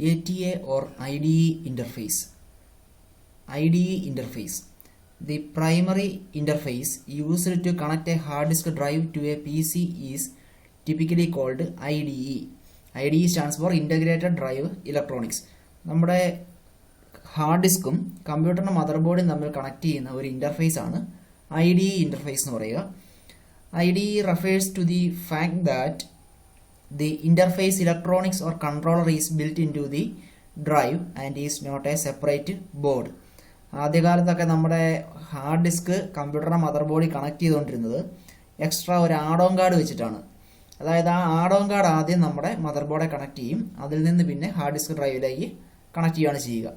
ATA or IDE interface. IDE interface. The primary interface used to connect a hard disk drive to a PC is typically called IDE. IDE stands for Integrated Drive Electronics. നമ്മുടെ hard ഡിസ്കും കമ്പ്യൂട്ടറിൻ്റെ mother ബോർഡും തമ്മിൽ connect ചെയ്യുന്ന ഒരു interface ആണ് IDE interface എന്ന് പറയുക. IDE refers to the fact that the interface electronics or controller is built into the drive and is not a separate board. ആദ്യകാലത്തൊക്കെ നമ്മുടെ ഹാർഡ് ഡിസ്ക് കമ്പ്യൂട്ടറിൻ്റെ മദർ ബോർഡിൽ കണക്ട് ചെയ്തുകൊണ്ടിരുന്നത് എക്സ്ട്രാ ഒരു ആഡോൺ കാർഡ് വെച്ചിട്ടാണ്. അതായത് ആ ആഡോൺ കാർഡ് ആദ്യം നമ്മുടെ മദർ ബോർഡെ കണക്ട് ചെയ്യും, അതിൽ നിന്ന് പിന്നെ ഹാർഡ് ഡിസ്ക് ഡ്രൈവിലേക്ക് കണക്ട് ചെയ്യുകയാണ് ചെയ്യുക.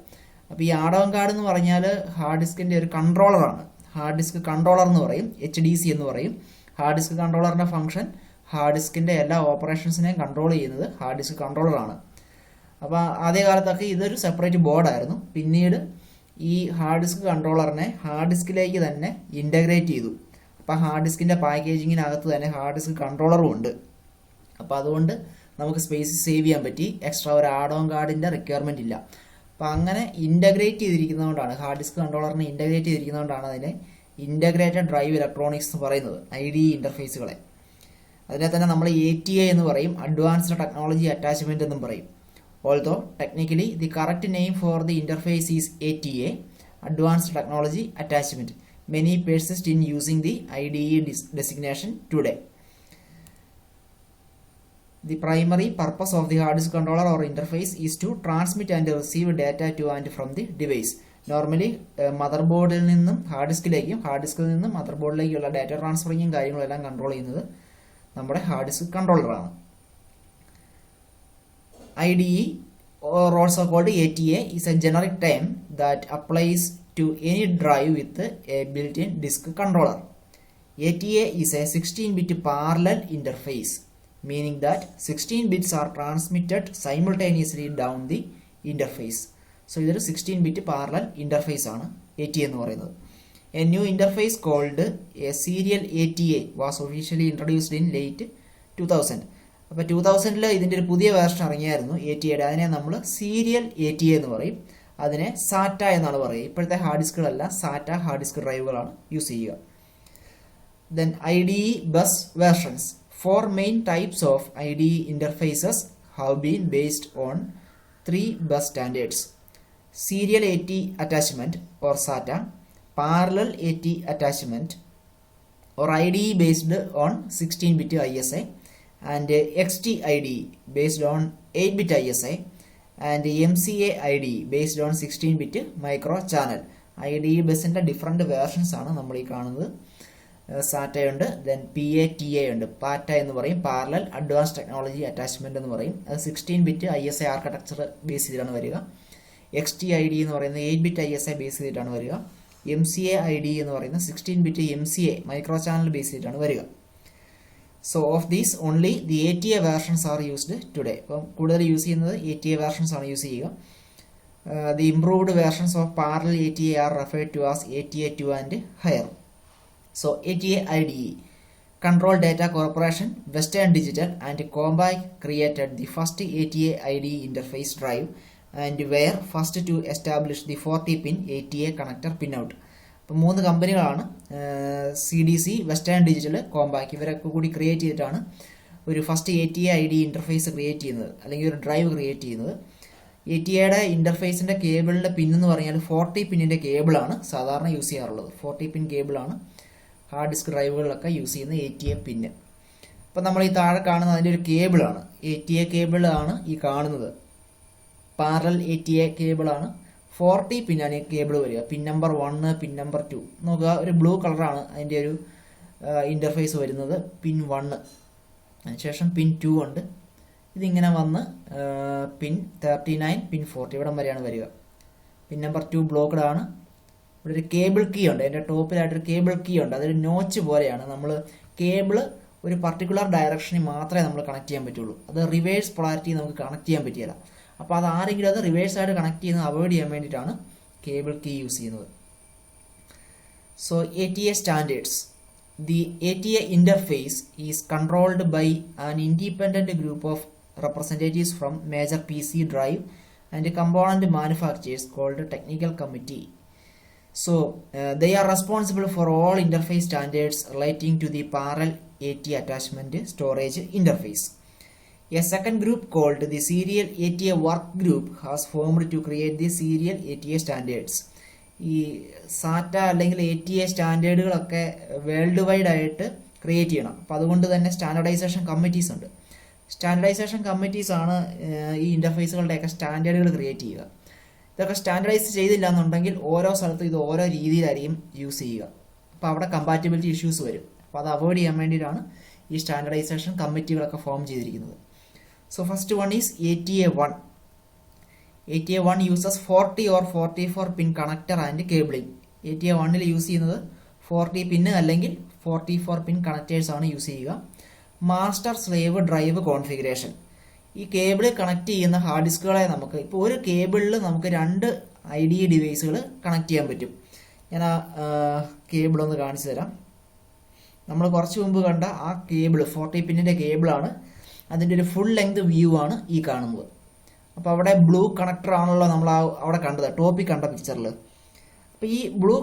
അപ്പോൾ ഈ ആഡോൺ കാർഡ് എന്ന് പറഞ്ഞാൽ ഹാർഡ് ഡിസ്കിൻ്റെ ഒരു കൺട്രോളറാണ്. ഹാർഡ് ഡിസ്ക് കൺട്രോളർ എന്ന് പറയും, HDC എന്ന് പറയും. ഹാർഡ് ഡിസ്ക് കൺട്രോളറിൻ്റെ ഫംഗ്ഷൻ ഹാർഡ് ഡിസ്കിൻ്റെ എല്ലാ ഓപ്പറേഷൻസിനെയും കൺട്രോൾ ചെയ്യുന്നത് ഹാർഡ് ഡിസ്ക് കൺട്രോളറാണ്. അപ്പോൾ ആദ്യകാലത്തൊക്കെ ഇതൊരു സെപ്പറേറ്റ് ബോർഡായിരുന്നു. പിന്നീട് ഈ ഹാർഡ് ഡിസ്ക് കൺട്രോളറിനെ ഹാർഡ് ഡിസ്കിലേക്ക് തന്നെ ഇൻ്റഗ്രേറ്റ് ചെയ്തു. അപ്പോൾ ഹാർഡ് ഡിസ്കിൻ്റെ പാക്കേജിങ്ങിനകത്ത് തന്നെ ഹാർഡ് ഡിസ്ക് കൺട്രോളറും ഉണ്ട്. അപ്പോൾ അതുകൊണ്ട് നമുക്ക് സ്പേസ് സേവ് ചെയ്യാൻ പറ്റി, എക്സ്ട്രാ ഒരു ആഡോൺ കാർഡിൻ്റെ റിക്വയർമെൻറ്റ് ഇല്ല. അപ്പോൾ അങ്ങനെ ഇൻ്റഗ്രേറ്റ് ചെയ്തിരിക്കുന്നതുകൊണ്ടാണ്, ഹാർഡ് ഡിസ്ക് കൺട്രോളറിനെ ഇൻ്റഗ്രേറ്റ് ചെയ്തിരിക്കുന്നതുകൊണ്ടാണ് അതിനെ ഇൻ്റഗ്രേറ്റഡ് ഡ്രൈവ് ഇലക്ട്രോണിക്സ് എന്ന് പറയുന്നത്, IDE ഇൻ്റർഫേസുകളെ. അതിനെ തന്നെ നമ്മൾ ATA എന്ന് പറയും, അഡ്വാൻസ്ഡ് ടെക്നോളജി അറ്റാച്ച്മെൻറ്റ് എന്നും പറയും. Although technically the correct name for the interface is ATA, Advanced Technology Attachment, many persist in using the IDE designation today. The primary purpose of the hard disk controller or interface is to transmit and receive data to and from the device. Normally mother ബോർഡിൽ നിന്നും hard ഡിസ്കിലേക്കും hard ഡിസ്കിൽ നിന്നും mother ബോർഡിലേക്കുള്ള data ട്രാൻസ്ഫറിങ്ങും കാര്യങ്ങളെല്ലാം control ചെയ്യുന്നത് നമ്മുടെ hard disk കൺട്രോളറാണ്. IDE, or also called ATA, is a generic term that applies to any drive with a built-in disk controller. ATA is a 16-bit parallel interface, meaning that 16 bits are transmitted simultaneously down the interface. So ഇതൊരു 16-bit parallel interface ആണ് ATA എന്ന് പറയുന്നത്. A new interface called a serial ATA was officially introduced in late 2000. അപ്പോൾ 2000 ഇതിൻ്റെ ഒരു പുതിയ version ഇറങ്ങിയായിരുന്നു ATAയുടെ. അതിനെ നമ്മൾ സീരിയൽ ATA എന്ന് പറയും, അതിനെ സാറ്റ എന്നാണ് പറയുക. ഇപ്പോഴത്തെ ഹാർഡ് ഡിസ്കുകളല്ല, സാറ്റ ഹാർഡ് ഡിസ്ക് ഡ്രൈവുകളാണ് യൂസ് ചെയ്യുക. Then IDE bus versions. 4 main types of IDE interfaces have been based on 3 bus standards: serial AT attachment or SATA, parallel AT attachment or IDE based on 16-bit ISA, and XT IDE based on 8-bit ISA, and MCA IDE based on 16-bit micro channel. IDE ബസിൻ്റെ different versions ആണ് നമ്മൾ ഈ കാണുന്നത്. സാറ്റയുണ്ട്, then PATA ഉണ്ട്, പാറ്റ എന്ന് പറയും, parallel advance technology attachment എന്ന് പറയും. അത് 16-bit ISA ആർക്കിടെക്ചർ ബേസ് ചെയ്തിട്ടാണ് വരിക. XT IDE എന്ന് പറയുന്നത് 8-bit ISA ബേസ് ചെയ്തിട്ടാണ് വരിക. MCA IDE എന്ന് പറയുന്നത് 16-bit MCA micro channel base ചെയ്തിട്ടാണ് വരിക. So of these only the ATA versions are used today. അപ്പം കൂടുതൽ യൂസ് ചെയ്യുന്നത് ATA versions ആണ് യൂസ് ചെയ്യുക. The improved versions of parallel ATA are referred to as ATA2 and higher. So ATA IDE, Control Data Corporation, Western Digital and Compaq created the first ATA IDE interface drive and were first to establish the 40-pin ATA connector pinout. അപ്പോൾ 3 കമ്പനികളാണ്, CDC, western digital, കോമ്പാക്, ഇവരൊക്കെ കൂടി create ചെയ്തിട്ടാണ് ഒരു first ATA IDE interface create ചെയ്യുന്നത്, അല്ലെങ്കിൽ ഒരു drive create ചെയ്യുന്നത്. ATAയുടെ ഇൻ്റർഫേസിൻ്റെ കേബിളിൻ്റെ പിന്നെന്ന് പറഞ്ഞാൽ 40 പിന്നിൻ്റെ കേബിളാണ് സാധാരണ യൂസ് ചെയ്യാറുള്ളത്. 40 പിൻ കേബിളാണ് ഹാർഡ് ഡിസ്ക് ഡ്രൈവുകളിലൊക്കെ യൂസ് ചെയ്യുന്ന ATA പിന്ന്. അപ്പോൾ നമ്മൾ ഈ താഴെ കാണുന്നത് അതിൻ്റെ ഒരു കേബിളാണ്, ATA കേബിളാണ് ഈ കാണുന്നത്. Parallel ATA കേബിളാണ്. 40 പിന്നാണ് ഈ കേബിൾ വരിക. പിൻ നമ്പർ 1, പിൻ നമ്പർ 2 നോക്കുക, ഒരു ബ്ലൂ കളറാണ് അതിൻ്റെ ഒരു ഇൻ്റർഫേസ് വരുന്നത്. പിൻ 1, അതിനുശേഷം പിൻ 2 ഉണ്ട്. ഇതിങ്ങനെ വന്ന് പിൻ 39, പിൻ 40 ഇവിടം വരെയാണ് വരിക. പിൻ നമ്പർ 2 ബ്ലോക്ക്ഡ് ആണ്. ഇവിടെ ഒരു കേബിൾ കീ ഉണ്ട്, അതിൻ്റെ ടോപ്പിലായിട്ടൊരു കേബിൾ കീ ഉണ്ട്. അതൊരു നോച്ച് പോലെയാണ്. നമ്മൾ കേബിള് ഒരു പർട്ടിക്കുലർ ഡയറക്ഷനിൽ മാത്രമേ നമ്മൾ കണക്ട് ചെയ്യാൻ പറ്റുള്ളൂ. അത് റിവേഴ്സ് പൊളാരിറ്റി നമുക്ക് കണക്ട് ചെയ്യാൻ പറ്റില്ല. അപ്പോൾ അത് ആരെങ്കിലും അത് റിവേഴ്സ് ആയിട്ട് കണക്ട് ചെയ്യുന്നത് അവോയ്ഡ് ചെയ്യാൻ വേണ്ടിയിട്ടാണ് കേബിൾ കീ യൂസ് ചെയ്യുന്നത്. So ATA standards. The ATA interface is controlled by an independent group of representatives from major PC drive and component manufacturers called technical committee. So they are responsible for all interface standards relating to the parallel ATA attachment storage interface. A second group called the Serial ATA Work Group has formed to create the Serial ATA standards. ഈ സാറ്റ അല്ലെങ്കിൽ ATA സ്റ്റാൻഡേർഡുകളൊക്കെ world wide ആയിട്ട് create ചെയ്യണം. അപ്പോൾ അതുകൊണ്ട് തന്നെ standardisation committees ഉണ്ട്. Standardisation committees ആണ് ഈ ഇൻ്റർഫേസുകളുടെയൊക്കെ സ്റ്റാൻഡേർഡുകൾ ക്രിയേറ്റ് ചെയ്യുക. ഇതൊക്കെ സ്റ്റാൻഡർഡൈസ് ചെയ്തില്ല എന്നുണ്ടെങ്കിൽ ഓരോ സ്ഥലത്തും ഇത് ഓരോ രീതിയിലായിരിക്കും യൂസ് ചെയ്യുക. അപ്പോൾ അവിടെ കമ്പാറ്റബിലിറ്റി ഇഷ്യൂസ് വരും. അപ്പോൾ അത് അവോയ്ഡ് ചെയ്യാൻ വേണ്ടിയിട്ടാണ് ഈ സ്റ്റാൻഡർഡൈസേഷൻ കമ്മിറ്റികളൊക്കെ ഫോം ചെയ്തിരിക്കുന്നത്. So first one is ATA1. ATA1 uses 40 or 44 pin connector and cabling. ATA1 use ചെയ്യുന്നത് 40 പിൻ അല്ലെങ്കിൽ 44 പിൻ കണക്ടേഴ്സ് ആണ് യൂസ് ചെയ്യുക. Master slave drive configuration. ഈ കേബിൾ കണക്ട് ചെയ്യുന്ന ഹാർഡ് ഡിസ്കുകളെ നമുക്ക് ഇപ്പോൾ ഒരു കേബിളിൽ നമുക്ക് 2 IDE ഡിവൈസുകൾ കണക്ട് ചെയ്യാൻ പറ്റും. ഞാൻ ആ കേബിൾ ഒന്ന് കാണിച്ചു തരാം. നമ്മൾ കുറച്ച് മുമ്പ് കണ്ട ആ കേബിൾ 40 പിന്നിൻ്റെ കേബിളാണ്. അതിൻ്റെ ഒരു ഫുൾ ലെങ്ത് വ്യൂ ആണ് ഈ കാണുന്നത്. അപ്പോൾ അവിടെ ബ്ലൂ കണക്ടർ ആണല്ലോ നമ്മൾ അവിടെ കണ്ടത്, ടോപ്പിൽ കണ്ട പിക്ചറിൽ. അപ്പോൾ ഈ ബ്ലൂ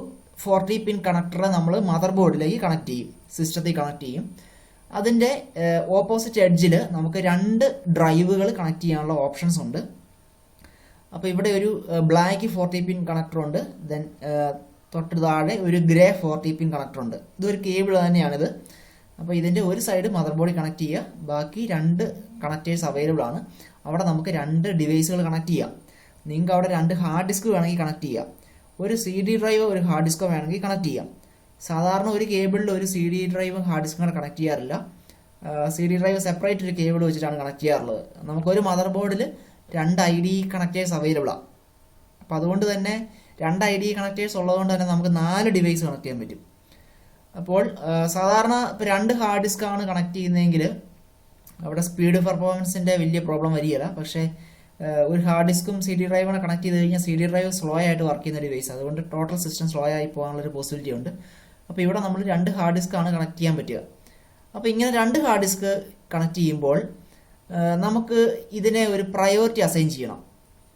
40 പിൻ കണക്ടർ നമ്മൾ മദർ ബോർഡിലേക്ക് കണക്ട് ചെയ്യും, സിസ്റ്റത്തിൽ കണക്ട് ചെയ്യും. അതിൻ്റെ ഓപ്പോസിറ്റ് എഡ്ജിൽ നമുക്ക് 2 ഡ്രൈവുകൾ കണക്ട് ചെയ്യാനുള്ള ഓപ്ഷൻസ് ഉണ്ട്. അപ്പോൾ ഇവിടെ ഒരു ബ്ലാക്ക് 40 പിൻ കണക്ടർ ഉണ്ട്. ദെൻ തൊട്ട് താഴെ ഒരു ഗ്രേ 40 പിൻ കണക്ടർ ഉണ്ട്. ഇതൊരു കേബിൾ തന്നെയാണിത്. അപ്പോൾ ഇതിൻ്റെ ഒരു സൈഡ് മദർ ബോർഡിൽ കണക്ട് ചെയ്യുക, ബാക്കി 2 കണക്റ്റേഴ്സ് അവൈലബിൾ ആണ്. അവിടെ നമുക്ക് 2 ഡിവൈസുകൾ കണക്ട് ചെയ്യാം. നിങ്ങൾക്ക് അവിടെ 2 ഹാർഡ് ഡിസ്ക് വേണമെങ്കിൽ കണക്ട് ചെയ്യാം. ഒരു CD ഡ്രൈവോ ഒരു ഹാർഡ് ഡിസ്കോ വേണമെങ്കിൽ കണക്ട് ചെയ്യാം. സാധാരണ ഒരു കേബിളിൽ ഒരു CD ഡ്രൈവും ഹാർഡ് ഡിസ്കും കൂടെ കണക്ട് ചെയ്യാറില്ല. CD ഡ്രൈവ് സെപ്പറേറ്റ് ഒരു കേബിൾ വെച്ചിട്ടാണ് കണക്ട് ചെയ്യാറുള്ളത്. നമുക്കൊരു മദർ ബോർഡിൽ 2 IDE കണക്റ്റേഴ്സ് അവൈലബിൾ ആണ്. അപ്പോൾ അതുകൊണ്ട് തന്നെ 2 IDE കണക്റ്റേഴ്സ് ഉള്ളതുകൊണ്ട് തന്നെ നമുക്ക് 4 ഡിവൈസ് കണക്ട് ചെയ്യാൻ പറ്റും. അപ്പോൾ സാധാരണ ഇപ്പോൾ 2 ഹാർഡ് ഡിസ്ക് ആണ് കണക്ട് ചെയ്യുന്നതെങ്കിൽ അവിടെ സ്പീഡ് പെർഫോമൻസിൻ്റെ വലിയ പ്രോബ്ലം വരികയില്ല. പക്ഷേ ഒരു ഹാർഡ് ഡിസ്കും CD ഡ്രൈവും കണക്ട് ചെയ്ത് കഴിഞ്ഞാൽ CD ഡ്രൈവ് സ്ലോ ആയിട്ട് വർക്ക് ചെയ്യുന്ന ഡിവൈസ്, അതുകൊണ്ട് ടോട്ടൽ സിസ്റ്റം സ്ലോ ആയി പോകാനുള്ളൊരു പോസിബിലിറ്റി ഉണ്ട്. അപ്പോൾ ഇവിടെ നമ്മൾ 2 ഹാർഡ് ഡിസ്ക് ആണ് കണക്ട് ചെയ്യാൻ പറ്റുക. അപ്പോൾ ഇങ്ങനെ 2 ഹാർഡ് ഡിസ്ക് കണക്ട് ചെയ്യുമ്പോൾ നമുക്ക് ഇതിനെ ഒരു പ്രയോറിറ്റി അസൈൻ ചെയ്യണം.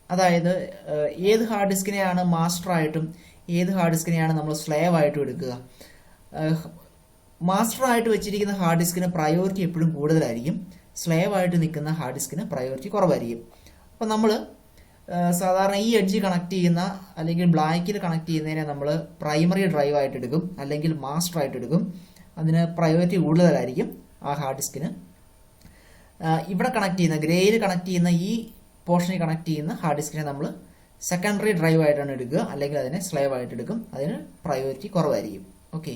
അതായത് ഏത് ഹാർഡ് ഡിസ്കിനെയാണ് മാസ്റ്ററായിട്ടും ഏത് ഹാർഡ് ഡിസ്കിനെയാണ് നമ്മൾ സ്ലേവ് ആയിട്ടും എടുക്കുക. മാസ്റ്ററായിട്ട് വെച്ചിരിക്കുന്ന ഹാർഡ് ഡിസ്കിന് പ്രയോറിറ്റി എപ്പോഴും കൂടുതലായിരിക്കും, സ്ലേവ് ആയിട്ട് നിൽക്കുന്ന ഹാർഡ് ഡിസ്കിന് പ്രയോറിറ്റി കുറവായിരിക്കും. അപ്പോൾ നമ്മൾ സാധാരണ ഈ എഡ്ജ് കണക്ട് ചെയ്യുന്ന അല്ലെങ്കിൽ ബ്ലാക്കിൽ കണക്ട് ചെയ്യുന്നതിനെ നമ്മൾ പ്രൈമറി ഡ്രൈവ് ആയിട്ട് എടുക്കും അല്ലെങ്കിൽ മാസ്റ്റർ ആയിട്ട് എടുക്കും. അതിന് പ്രയോറിറ്റി കൂടുതലായിരിക്കും ആ ഹാർഡ് ഡിസ്കിന്. ഇവിടെ കണക്ട് ചെയ്യുന്ന ഗ്രേയിൽ കണക്ട് ചെയ്യുന്ന ഈ പോർഷനിൽ കണക്ട് ചെയ്യുന്ന ഹാർഡ് ഡിസ്കിനെ നമ്മൾ സെക്കൻഡറി ഡ്രൈവ് ആയിട്ടാണ് എടുക്കുക, അല്ലെങ്കിൽ അതിനെ സ്ലേവ് ആയിട്ട് എടുക്കും. അതിന് പ്രയോറിറ്റി കുറവായിരിക്കും. ഓക്കെ,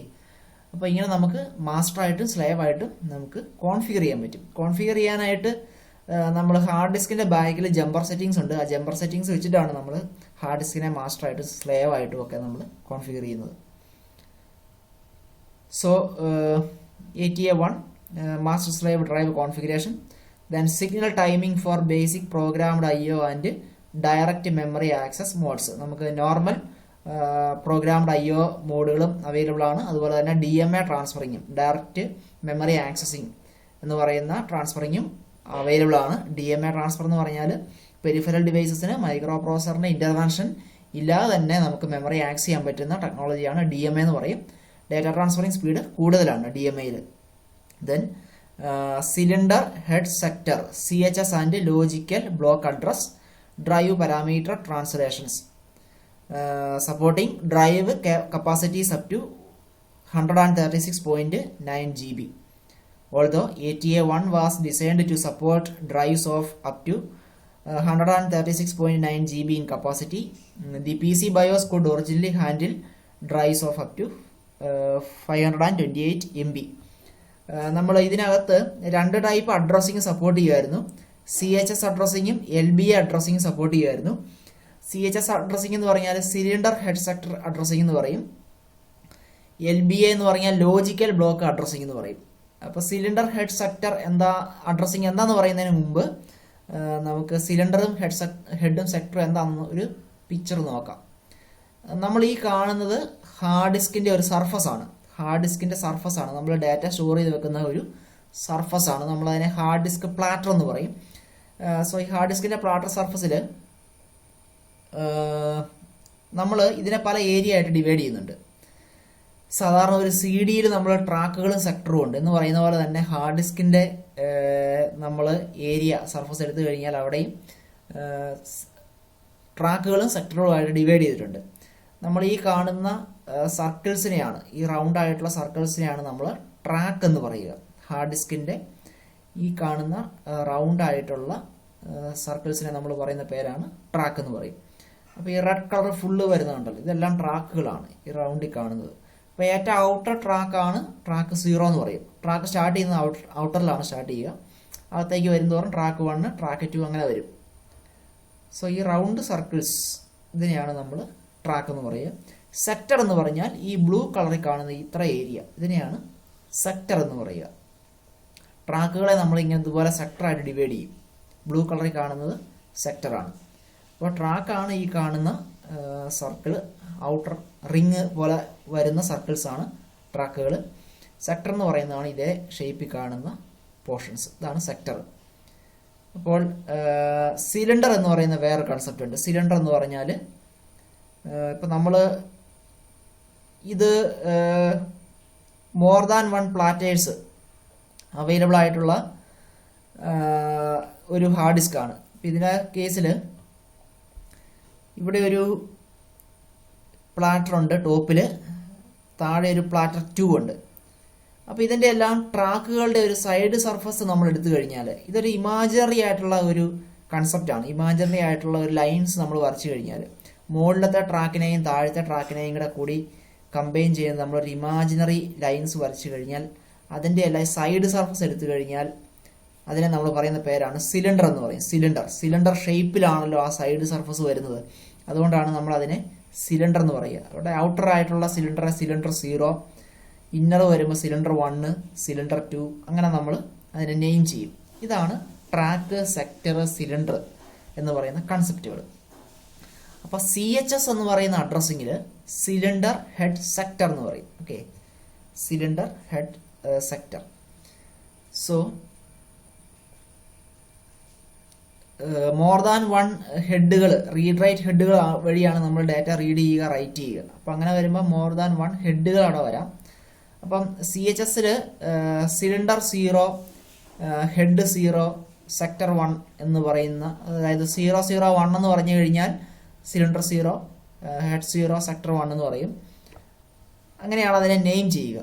അപ്പോൾ ഇങ്ങനെ നമുക്ക് മാസ്റ്ററായിട്ടും സ്ലേവ് ആയിട്ടും നമുക്ക് കോൺഫിഗർ ചെയ്യാൻ പറ്റും. കോൺഫിഗർ ചെയ്യാനായിട്ട് നമ്മൾ ഹാർഡ് ഡിസ്കിൻ്റെ ബാക്കിൽ ജമ്പർ സെറ്റിങ്സ് ഉണ്ട്. ആ ജമ്പർ സെറ്റിങ്സ് വെച്ചിട്ടാണ് നമ്മൾ ഹാർഡ് ഡിസ്കിനെ മാസ്റ്ററായിട്ടും സ്ലേവ് ആയിട്ടും ഒക്കെ നമ്മൾ കോൺഫിഗർ ചെയ്യുന്നത്. So ATA1 master slave drive configuration, then signal timing for basic programmed IO and direct memory access modes. നമുക്ക് നോർമൽ പ്രോഗ്രാംഡ് IO മോഡുകളും അവൈലബിൾ ആണ്. അതുപോലെ തന്നെ DMA ട്രാൻസ്ഫറിങ്ങും ഡയറക്റ്റ് മെമ്മറി ആക്സസിങ് എന്ന് പറയുന്ന ട്രാൻസ്ഫറിങ്ങും അവൈലബിൾ ആണ്. DMA ട്രാൻസ്ഫർ എന്ന് പറഞ്ഞാൽ പെരിഫറൽ ഡിവൈസസിന് മൈക്രോ പ്രോസസറിൻ്റെ ഇൻ്റർവെൻഷൻ ഇല്ലാതെ തന്നെ നമുക്ക് മെമ്മറി ആക്സസ് ചെയ്യാൻ പറ്റുന്ന ടെക്നോളജിയാണ് DMA എന്ന് പറയും. ഡേറ്റ ട്രാൻസ്ഫറിങ് സ്പീഡ് കൂടുതലാണ് DMAയിൽ. Then cylinder head sector CHS and logical block address drive parameter translations supporting drive capacities up to 136.9 GB. Although ATA1 was designed to support drives of up to 136.9 GB in capacity, the PC BIOS could originally handle drives of up to 528 MB. നമ്മൾ ഇതിനകത്ത് 2 type addressing support ചെയ്യുമായിരുന്നു. CHS അഡ്രസ്സിങ്ങും LBA അഡ്രസ്സിങ്ങും support ചെയ്യുമായിരുന്നു. CHS addressing എന്ന് പറഞ്ഞാൽ cylinder head sector addressing എന്ന് പറയും. LBA എന്ന് പറഞ്ഞാൽ ലോജിക്കൽ ബ്ലോക്ക് അഡ്രസ്സിംഗ് എന്ന് പറയും. അപ്പോൾ സിലിണ്ടർ ഹെഡ് സെക്ടർ അഡ്രസ്സിംഗ് എന്താന്ന് പറയുന്നതിന് മുമ്പ് നമുക്ക് സിലിണ്ടറും ഹെഡും സെക്ടറും എന്താണെന്ന് ഒരു പിക്ചർ നോക്കാം. നമ്മൾ ഈ കാണുന്നത് ഹാർഡ് ഡിസ്കിൻ്റെ ഒരു സർഫസ് ആണ്. ഹാർഡ് ഡിസ്കിൻ്റെ സർഫസ് ആണ് നമ്മൾ ഡാറ്റ സ്റ്റോർ ചെയ്ത് വെക്കുന്ന ഒരു സർഫസ് ആണ്. നമ്മളതിനെ ഹാർഡ് ഡിസ്ക് പ്ലാറ്റർ എന്ന് പറയും. സോ ഈ ഹാർഡ് ഡിസ്കിൻ്റെ പ്ലാറ്റർ സർഫസിൽ നമ്മൾ ഇതിനെ പല ഏരിയ ആയിട്ട് ഡിവൈഡ് ചെയ്യുന്നുണ്ട്. സാധാരണ ഒരു സി ഡിയിൽ നമ്മൾ ട്രാക്കുകളും സെക്ടറും ഉണ്ട് എന്ന് പറയുന്ന പോലെ തന്നെ ഹാർഡ് ഡിസ്കിൻ്റെ നമ്മൾ ഏരിയ സർഫസ് എടുത്തു കഴിഞ്ഞാൽ അവിടെയും ട്രാക്കുകളും സെക്ടറുമായിട്ട് ഡിവൈഡ് ചെയ്തിട്ടുണ്ട്. നമ്മൾ ഈ കാണുന്ന സർക്കിൾസിനെയാണ്, ഈ റൗണ്ട് ആയിട്ടുള്ള സർക്കിൾസിനെയാണ് നമ്മൾ ട്രാക്ക് എന്ന് പറയുക. ഹാർഡ് ഡിസ്കിൻ്റെ ഈ കാണുന്ന റൗണ്ട് ആയിട്ടുള്ള സർക്കിൾസിനെ നമ്മൾ പറയുന്ന പേരാണ് ട്രാക്ക് എന്ന് പറയും. അപ്പോൾ ഈ റെഡ് കളർ ഫുള്ള് വരുന്നുണ്ടല്ലോ, ഇതെല്ലാം ട്രാക്കുകളാണ് ഈ റൗണ്ടിൽ കാണുന്നത്. അപ്പോൾ ഏറ്റവും ഔട്ടർ ട്രാക്കാണ് ട്രാക്ക് 0 എന്ന് പറയും. ട്രാക്ക് സ്റ്റാർട്ട് ചെയ്യുന്നത് ഔട്ടറിലാണ് സ്റ്റാർട്ട് ചെയ്യുക. അകത്തേക്ക് വരുന്നതോറും ട്രാക്ക് 1, ട്രാക്ക് 2 അങ്ങനെ വരും. സോ ഈ റൗണ്ട് സർക്കിൾസ് ഇതിനെയാണ് നമ്മൾ ട്രാക്ക് എന്ന് പറയുക. സെക്ടർ എന്ന് പറഞ്ഞാൽ ഈ ബ്ലൂ കളറിൽ കാണുന്ന ഇത്ര ഏരിയ, ഇതിനെയാണ് സെക്ടർ എന്ന് പറയുക. ട്രാക്കുകളെ നമ്മൾ ഇങ്ങനെ ഇതുപോലെ സെക്ടറായിട്ട് ഡിവൈഡ് ചെയ്യും. ബ്ലൂ കളറിൽ കാണുന്നത് സെക്ടറാണ്. അപ്പോൾ ട്രാക്കാണ് ഈ കാണുന്ന സർക്കിൾ, ഔട്ടർ റിങ് പോലെ വരുന്ന സർക്കിൾസാണ് ട്രാക്കുകൾ. സെക്ടർ എന്ന് പറയുന്നതാണ് ഇതേ ഷേപ്പിൽ കാണുന്ന പോർഷൻസ്, ഇതാണ് സെക്ടർ. അപ്പോൾ സിലിണ്ടർ എന്ന് പറയുന്ന വേറെ കൺസെപ്റ്റ് ഉണ്ട്. സിലിണ്ടർ എന്ന് പറഞ്ഞാൽ ഇപ്പം നമ്മൾ ഇത് മോർ ദാൻ 1 പ്ലാറ്റേഴ്സ് അവൈലബിൾ ആയിട്ടുള്ള ഒരു ഹാർഡ് ഡിസ്ക് ആണ്. ഇപ്പം ഇതിൻ്റെ കേസിൽ ഇവിടെ ഒരു പ്ലാറ്റർ ഉണ്ട് ടോപ്പിൽ, താഴെ ഒരു പ്ലാറ്റർ 2 ഉണ്ട്. അപ്പോൾ ഇതിൻ്റെ എല്ലാം ട്രാക്കുകളുടെ ഒരു സൈഡ് സർഫസ് നമ്മൾ എടുത്തു കഴിഞ്ഞാൽ ഇതൊരു ഇമാജിനറി ആയിട്ടുള്ള ഒരു കൺസെപ്റ്റാണ്. ഇമാജിനറി ആയിട്ടുള്ള ഒരു ലൈൻസ് നമ്മൾ വരച്ചു കഴിഞ്ഞാൽ മുകളിലത്തെ ട്രാക്കിനെയും താഴത്തെ ട്രാക്കിനെയും കൂടെ കൂടി കമ്പൈൻ ചെയ്ത് നമ്മളൊരു ഇമാജിനറി ലൈൻസ് വരച്ചു കഴിഞ്ഞാൽ അതിൻ്റെ എല്ലാം സൈഡ് സർഫസ് എടുത്തു കഴിഞ്ഞാൽ അതിനെ നമ്മൾ പറയുന്ന പേരാണ് സിലിണ്ടർ എന്ന് പറയും. സിലിണ്ടർ ഷേപ്പിലാണല്ലോ ആ സൈഡ് സർഫസ് വരുന്നത്, അതുകൊണ്ടാണ് നമ്മൾ അതിനെ സിലിണ്ടർ എന്ന് പറയുക. അവിടെ ഔട്ടർ ആയിട്ടുള്ള സിലിണ്ടറെ സിലിണ്ടർ 0, ഇന്നർ വരുമ്പോൾ സിലിണ്ടർ 1, സിലിണ്ടർ 2 അങ്ങനെ നമ്മൾ അതിനെ നെയിം ചെയ്യും. ഇതാണ് ട്രാക്ക്, സെക്ടർ, സിലിണ്ടർ എന്ന് പറയുന്ന കൺസെപ്റ്റുകൾ. അപ്പോൾ CHS എന്ന് പറയുന്ന അഡ്രസ്സിങ്ങിൽ സിലിണ്ടർ ഹെഡ് സെക്ടർ എന്ന് പറയും. Okay, cylinder head sector. So more than 1 ഹെഡുകൾ, റീഡ് റൈറ്റ് ഹെഡുകൾ വഴിയാണ് നമ്മൾ ഡാറ്റ റീഡ് ചെയ്യുക, റൈറ്റ് ചെയ്യുക. അപ്പം അങ്ങനെ വരുമ്പോൾ മോർ ദാൻ 1 ഹെഡുകൾ അവിടെ വരാം. അപ്പം CHSൽ സിലിണ്ടർ 0, ഹെഡ് 0, സെക്ടർ 1 എന്ന് പറയുന്ന, അതായത് 001 എന്ന് പറഞ്ഞു കഴിഞ്ഞാൽ സിലിണ്ടർ 0, ഹെഡ് 0, സെക്ടർ 1 എന്ന് പറയും. അങ്ങനെയാണ് അതിനെ നെയിം ചെയ്യുക.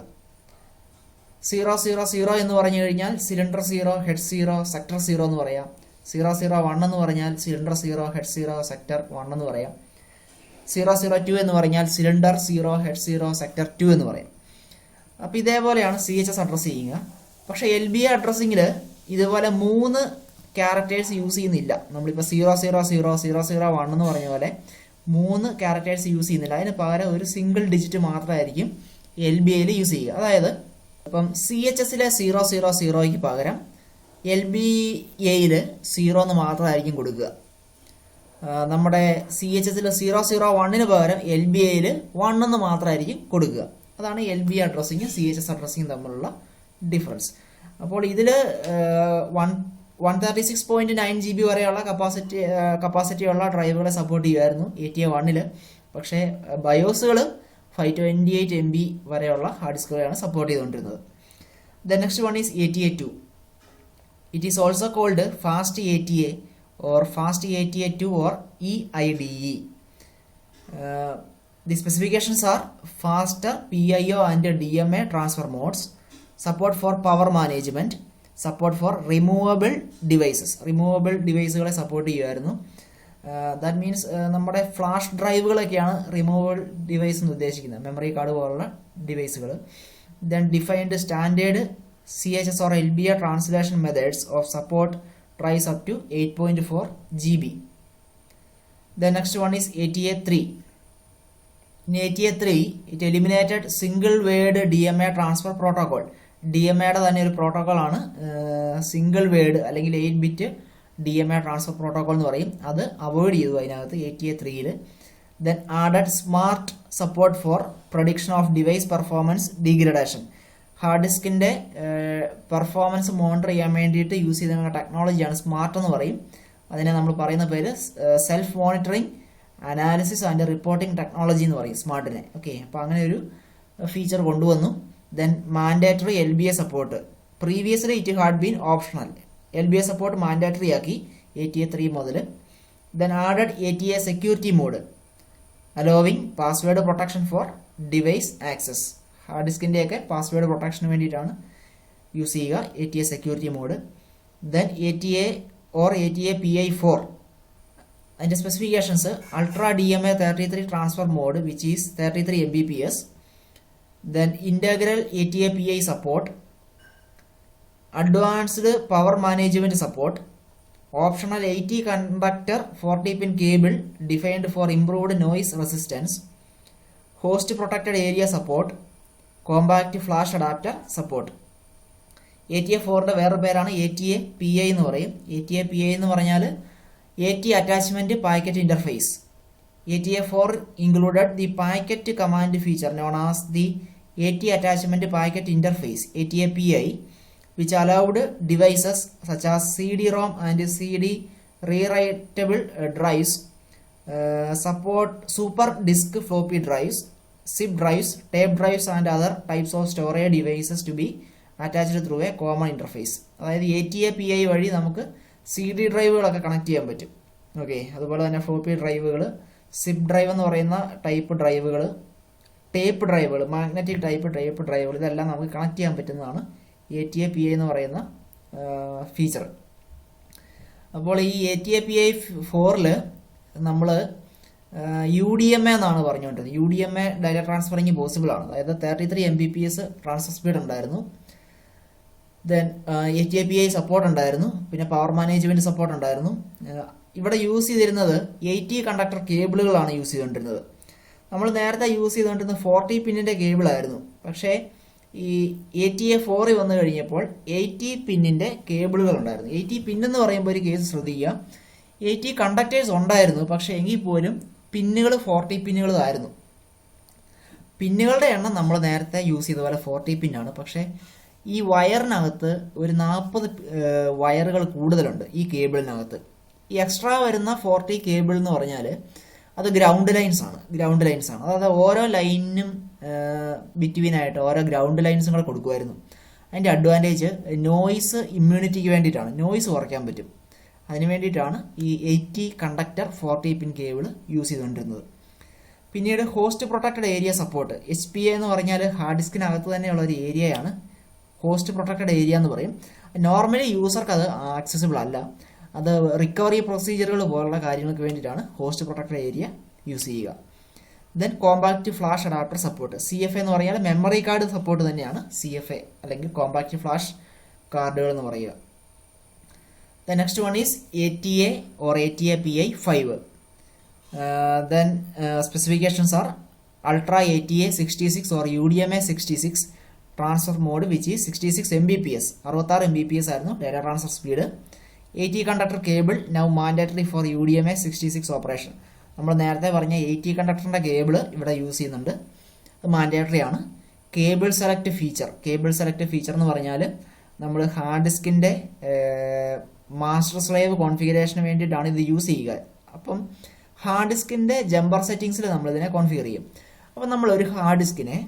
000 എന്ന് പറഞ്ഞു കഴിഞ്ഞാൽ സിലിണ്ടർ 0, ഹെഡ് 0, സെക്ടർ 0 എന്ന് പറയാം. 001 എന്ന് പറഞ്ഞാൽ സിലിണ്ടർ 0, ഹെഡ് 0, സെക്ടർ 1 എന്ന് പറയാം. 002 എന്ന് പറഞ്ഞാൽ സിലിണ്ടർ 0, ഹെഡ് 0, സെക്ടർ 2 എന്ന് പറയും. അപ്പോൾ ഇതേപോലെയാണ് CHS അഡ്രസ്സ് ചെയ്യുക. പക്ഷേ LBA അഡ്രസ്സിങ്ങിൽ ഇതുപോലെ 3 ക്യാരക്ടേഴ്സ് യൂസ് ചെയ്യുന്നില്ല. നമ്മളിപ്പോൾ 000 എന്ന് പറഞ്ഞ പോലെ 3 ക്യാരക്ടേഴ്സ് യൂസ് ചെയ്യുന്നില്ല. അതിന് പകരം ഒരു സിംഗിൾ ഡിജിറ്റ് മാത്രമായിരിക്കും LBAയിൽ യൂസ് ചെയ്യുക. അതായത് ഇപ്പം CHSലെ 000ക്ക് പകരം LBAയിൽ 0 എന്ന് മാത്രമായിരിക്കും കൊടുക്കുക. നമ്മുടെ CHSൽ 001ന് പകരം LBAയിൽ 1 എന്ന് മാത്രമായിരിക്കും കൊടുക്കുക. അതാണ് LBA അഡ്രസ്സിങ്ങും CHS അഡ്രസ്സിങ്ങും തമ്മിലുള്ള ഡിഫറൻസ്. അപ്പോൾ ഇതിൽ 136.9 GB വരെയുള്ള കപ്പാസിറ്റിയുള്ള ഡ്രൈവുകളെ സപ്പോർട്ട് ചെയ്യുമായിരുന്നു ATA1ൽ. പക്ഷേ ബയോസുകൾ 528 MB വരെയുള്ള ഹാർഡ് ഡിസ്കുകളെയാണ് സപ്പോർട്ട് ചെയ്തുകൊണ്ടിരുന്നത്. The next one is ATA2. It is also called fast ATA or fast ATA2 or EIDE. The specifications are faster PIO and DMA transfer modes, support for power management, support for removable devices. Removable devices support ചെയ്യുമായിരുന്നു. That means നമ്മുടെ flash ഡ്രൈവുകളൊക്കെയാണ് removable device എന്ന് ഉദ്ദേശിക്കുന്നത്, memory card പോലുള്ള ഡിവൈസുകൾ. Then defined standard CHS or LBA translation methods of support drives up to 8.4 GB. The next one is ATA3. In ATA3, it eliminated single word DMA transfer protocol. DMAയുടെ തന്നെ ഒരു protocol ആണ് single word അല്ലെങ്കിൽ 8-bit DMA transfer protocol എന്ന് പറയും. അത് avoid ചെയ്തു അതിനകത്ത് ATA3യിൽ. Then added smart support for prediction of device performance degradation. Hard ഡിസ്കിൻ്റെ പെർഫോമൻസ് മോണിറ്റർ ചെയ്യാൻ വേണ്ടിയിട്ട് യൂസ് ചെയ്ത ടെക്നോളജിയാണ് സ്മാർട്ട് എന്ന് പറയും. അതിനെ നമ്മൾ പറയുന്ന പേര് self monitoring analysis and reporting technology എന്ന് പറയും സ്മാർട്ടിനെ. ഓക്കെ, അപ്പോൾ അങ്ങനെ ഒരു ഫീച്ചർ കൊണ്ടുവന്നു. Then mandatory LBA support. Previously it had been optional. LBA support mandatory ആക്കി ATA 3 മുതൽ. Then added ATA security mode allowing password protection for device access. Hard ഡിസ്കിൻ്റെയൊക്കെ പാസ്വേഡ് പ്രൊട്ടക്ഷന് വേണ്ടിയിട്ടാണ് യൂസ് ചെയ്യുക ATA security mode. Then ATA or ATA PI4 അതിൻ്റെ specifications ultra DMA 33 transfer mode which is 33 Mbps. Then integral ATA PI support, advanced power management support, optional 80 conductor 40-pin cable defined for improved noise resistance, host protected area support, compact flash adapter support. ATA 4ന്റെ വേറൊരു പേരാണ് ATA PI എന്ന് പറയും. ATA PI എന്ന് പറഞ്ഞാൽ AT attachment packet interface. ATA 4 included the packet command feature known as the AT attachment packet interface ATA PI, which allowed devices such as CD-ROM and CD rewritable drives, support super disk floppy drives, zip drives, tape drives and other types of storage devices to be attached through a common interface. അതായത് ATA PI വഴി നമുക്ക് CD ഡ്രൈവുകളൊക്കെ connect ചെയ്യാൻ പറ്റും. Okay, അതുപോലെ തന്നെ floppy ഡ്രൈവുകൾ, zip drive എന്ന് പറയുന്ന type ഡ്രൈവുകൾ, tape ഡ്രൈവുകൾ, magnetic type ഡ്രൈവുകൾ, ഇതെല്ലാം നമുക്ക് കണക്ട് ചെയ്യാൻ പറ്റുന്നതാണ് ATA PI എന്ന് പറയുന്ന ഫീച്ചർ. അപ്പോൾ ഈ ATA PI 4ൽ നമ്മൾ UDMA എന്നാണ് പറഞ്ഞുകൊണ്ടിരുന്നത്. UDMA ഡാറ്റ ട്രാൻസ്ഫറിങ് പോസിബിൾ ആണ്. അതായത് 33 Mbps ട്രാൻസ്ഫർ സ്പീഡ് ഉണ്ടായിരുന്നു. ദെൻ ATA PI സപ്പോർട്ട് ഉണ്ടായിരുന്നു. പിന്നെ പവർ മാനേജ്മെൻറ്റ് സപ്പോർട്ട് ഉണ്ടായിരുന്നു. ഇവിടെ യൂസ് ചെയ്തിരുന്നത് 80 കണ്ടക്ടർ കേബിളുകളാണ് യൂസ് ചെയ്തുകൊണ്ടിരുന്നത്. നമ്മൾ നേരത്തെ യൂസ് ചെയ്തുകൊണ്ടിരുന്നത് 40 പിന്നിൻ്റെ കേബിളായിരുന്നു. പക്ഷേ ഈ ATA 4 വന്നു കഴിഞ്ഞപ്പോൾ 80 പിന്നിൻ്റെ കേബിളുകൾ ഉണ്ടായിരുന്നു. 80 പിന്നെന്ന് പറയുമ്പോൾ ഒരു കേസ് ശ്രദ്ധിക്കുക, 80 കണ്ടക്ടേഴ്സ് ഉണ്ടായിരുന്നു, പക്ഷേ എങ്കിൽ പോലും പിന്നുകൾ 40 പിന്നുകളായിരുന്നു. പിന്നുകളുടെ എണ്ണം നമ്മൾ നേരത്തെ യൂസ് ചെയ്ത പോലെ 40 പിന്നാണ്. പക്ഷേ ഈ വയറിനകത്ത് ഒരു 40 വയറുകൾ കൂടുതലുണ്ട് ഈ കേബിളിനകത്ത്. ഈ എക്സ്ട്രാ വരുന്ന 40 കേബിൾ എന്ന് പറഞ്ഞാൽ അത് ഗ്രൗണ്ട് ലൈൻസ് ആണ്. അതായത് ഓരോ ലൈനിനും ബിറ്റ്വീനായിട്ട് ഓരോ ഗ്രൗണ്ട് ലൈൻസും കൂടെ കൊടുക്കുമായിരുന്നു. അതിൻ്റെ അഡ്വാൻറ്റേജ് നോയ്സ് ഇമ്മ്യൂണിറ്റിക്ക് വേണ്ടിയിട്ടാണ്, നോയ്സ് കുറയ്ക്കാൻ പറ്റും. അതിന് വേണ്ടിയിട്ടാണ് ഈ 80 കണ്ടക്ടർ 40 പിൻ കേബിൾ യൂസ് ചെയ്തുകൊണ്ടിരുന്നത്. പിന്നീട് host protected area support. HPA എന്ന് പറഞ്ഞാൽ ഹാർഡ് ഡിസ്കിനകത്ത് തന്നെയുള്ള ഒരു ഏരിയയാണ് ഹോസ്റ്റ് പ്രൊട്ടക്റ്റഡ് ഏരിയ എന്ന് പറയും. നോർമലി യൂസർക്ക് അത് ആക്സസിബിൾ അല്ല. അത് റിക്കവറി പ്രൊസീജിയറുകൾ പോലുള്ള കാര്യങ്ങൾക്ക് വേണ്ടിയിട്ടാണ് ഹോസ്റ്റ് പ്രൊട്ടക്റ്റഡ് ഏരിയ യൂസ് ചെയ്യുക. Then compact flash adapter support. CFA എന്ന് പറഞ്ഞാൽ മെമ്മറി കാർഡ് സപ്പോർട്ട് തന്നെയാണ് CFA അല്ലെങ്കിൽ കോമ്പാക്റ്റ് ഫ്ലാഷ് കാർഡുകൾ എന്ന് പറയുക. Then next one is ATA or ATA PI 5. Then specifications are Ultra ATA 66 or UDMA 66 transfer mode which is 66 Mbps, 66 Mbps ആയിരുന്നു data transfer speed. 80 conductor cable now mandatory four UDMA 66 operation. നമ്മൾ നേരത്തെ പറഞ്ഞ 80 കണ്ടക്ടറിൻ്റെ cable ഇവിടെ use ചെയ്യുന്നുണ്ട്, അത് mandatory ആണ്. Cable select feature എന്ന് പറഞ്ഞാൽ നമ്മൾ ഹാർഡ് ഡിസ്കിൻ്റെ മാസ്റ്റർ സ്ലേവ് കോൺഫിഗറേഷന് വേണ്ടിയിട്ടാണ് ഇത് യൂസ് ചെയ്യുക. അപ്പം ഹാർഡ് ഡിസ്കിൻ്റെ ജമ്പർ സെറ്റിങ്സിൽ നമ്മളിതിനെ കോൺഫിഗർ ചെയ്യും. അപ്പം നമ്മളൊരു ഹാർഡ് ഡിസ്കിനെ,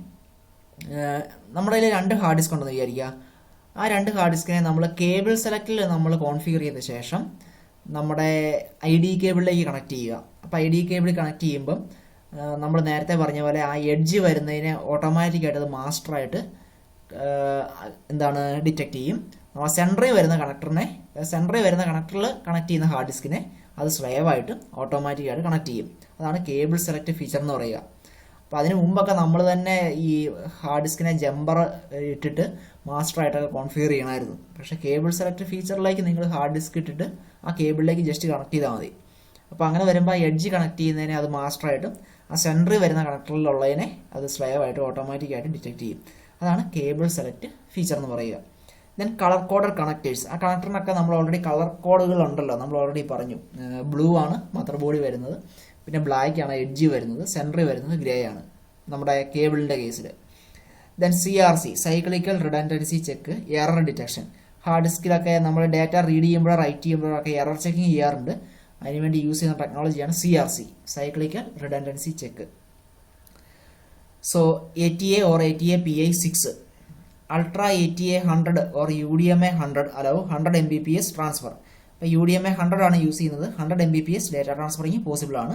നമ്മുടെ കയ്യിൽ 2 ഹാർഡ് ഡിസ്ക് ഉണ്ടെന്ന് വിചാരിക്കുക. ആ 2 ഹാർഡ് ഡിസ്കിനെ നമ്മൾ കേബിൾ സെലക്റ്റിൽ നമ്മൾ കോൺഫിഗർ ചെയ്ത ശേഷം നമ്മുടെ ID കേബിളിലേക്ക് കണക്ട് ചെയ്യുക. അപ്പോൾ ID കേബിൾ കണക്ട് ചെയ്യുമ്പം നമ്മൾ നേരത്തെ പറഞ്ഞ പോലെ ആ എഡ്ജ് വരുന്നതിനെ ഓട്ടോമാറ്റിക്കായിട്ട് അത് മാസ്റ്ററായിട്ട് ഡിറ്റക്ട് ചെയ്യും. നമ്മൾ സെൻറ്ററിൽ വരുന്ന കണക്ടറിൽ കണക്ട് ചെയ്യുന്ന ഹാർഡ് ഡിസ്കിനെ അത് സ്ലേവായിട്ട് ഓട്ടോമാറ്റിക്കായിട്ട് കണക്ട് ചെയ്യും. അതാണ് കേബിൾ സെലക്ട് ഫീച്ചർ എന്ന് പറയുക. അപ്പോൾ അതിന് മുമ്പൊക്കെ നമ്മൾ തന്നെ ഈ ഹാർഡ് ഡിസ്കിനെ ജമ്പർ ഇട്ടിട്ട് മാസ്റ്ററായിട്ടൊക്കെ കോൺഫിഗർ ചെയ്യണമായിരുന്നു. പക്ഷേ കേബിൾ സെലക്ട് ഫീച്ചറിലേക്ക് നിങ്ങൾ ഹാർഡ് ഡിസ്ക് ഇട്ടിട്ട് ആ കേബിളിലേക്ക് ജസ്റ്റ് കണക്ട് ചെയ്താൽ മതി. അപ്പോൾ അങ്ങനെ വരുമ്പോൾ ആ എഡ്ജ് കണക്ട് ചെയ്യുന്നതിനെ അത് മാസ്റ്ററായിട്ടും ആ സെൻറ്ററിൽ വരുന്ന കണക്ടറിലുള്ളതിനെ അത് സ്ലേവായിട്ട് ഓട്ടോമാറ്റിക്കായിട്ട് ഡിറ്റക്ട് ചെയ്യും. അതാണ് കേബിൾ സെലക്ട് ഫീച്ചർ എന്ന് പറയുക. Then colour coded connectors. ആ കണക്ടറിനൊക്കെ നമ്മൾ ഓൾറെഡി കളർ കോഡുകൾ ഉണ്ടല്ലോ, നമ്മൾ ഓൾറെഡി പറഞ്ഞു. ബ്ലൂ ആണ് മദർ ബോർഡ് വരുന്നത്, പിന്നെ ബ്ലാക്ക് ആണ് എഡ്ജ് വരുന്നത്, സെൻറ്ററിൽ വരുന്നത് ഗ്രേ ആണ് നമ്മുടെ കേബിളിൻ്റെ കേസിൽ. Then CRC cyclical redundancy check, error detection. Hard ഡിസ്കിലൊക്കെ നമ്മൾ ഡാറ്റ റീഡ് ചെയ്യുമ്പോഴോ റൈറ്റ് ചെയ്യുമ്പോഴോ ഒക്കെ എറർ ചെക്കിങ് ചെയ്യാറുണ്ട്. അതിനുവേണ്ടി യൂസ് ചെയ്യുന്ന ടെക്നോളജിയാണ് CRC, cyclical redundancy check. So ATA or ATA PI6, Ultra ATA 100 or UDMA 100 allow 100 Mbps transfer. ഇപ്പോൾ UDMA 100 ആണ് യൂസ് ചെയ്യുന്നത്. 100 Mbps ഡേറ്റ ട്രാൻസ്ഫറിങ് പോസിബിൾ ആണ്.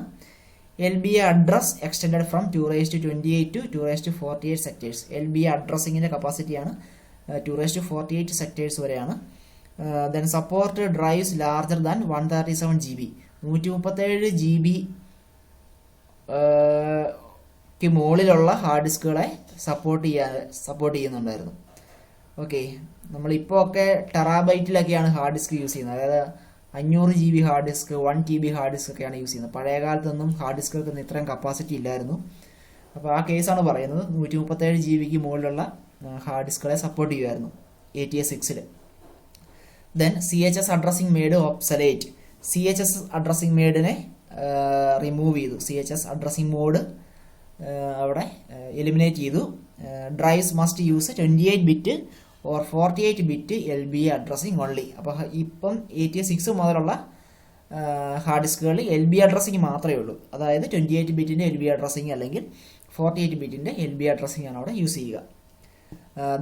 LBA address extended from 228 to 248 sectors. LBA അഡ്രസ്സിങ്ങിൻ്റെ കപ്പാസിറ്റിയാണ് 248 sectors വരെയാണ്. Then support drives larger than 137 GB. 137 GB മുകളിലുള്ള hard ഡിസ്കുകളെ support ചെയ്യുന്നുണ്ടായിരുന്നു. ഓക്കെ, നമ്മളിപ്പോൾ ഒക്കെ ടെറാബൈറ്റിലൊക്കെയാണ് ഹാർഡ് ഡിസ്ക് യൂസ് ചെയ്യുന്നത്. അതായത് 500 GB hard disk, 1 TB hard disk ഒക്കെയാണ് യൂസ് ചെയ്യുന്നത്. പഴയ കാലത്തൊന്നും ഹാർഡ് ഡിസ്കുകൾക്ക് ഇത്രയും കപ്പാസിറ്റി ഇല്ലായിരുന്നു. അപ്പോൾ ആ കേസാണ് പറയുന്നത്. 137 GB മുകളിലുള്ള ഹാർഡ് ഡിസ്കുകളെ സപ്പോർട്ട് ചെയ്യുമായിരുന്നു ATA 6-ൽ. Then CHS addressing made obsolete. CHS addressing മെയ്ഡിനെ റിമൂവ് ചെയ്തു. CHS അഡ്രസ്സിംഗ് മോഡ് അവിടെ എലിമിനേറ്റ് ചെയ്തു. Drives must use 28 bit or 48 bit LBA addressing only. അപ്പോൾ ഇപ്പം ATA 6 മുതലുള്ള ഹാർഡ് ഡിസ്കുകളിൽ LBA അഡ്രസ്സിംഗ് മാത്രമേ ഉള്ളൂ. അതായത് 28 ബിറ്റിൻ്റെ LBA അഡ്രസ്സിംഗ് അല്ലെങ്കിൽ 48 ബിറ്റിൻ്റെ LBA അഡ്രസ്സിംഗ് ആണ് അവിടെ യൂസ് ചെയ്യുക.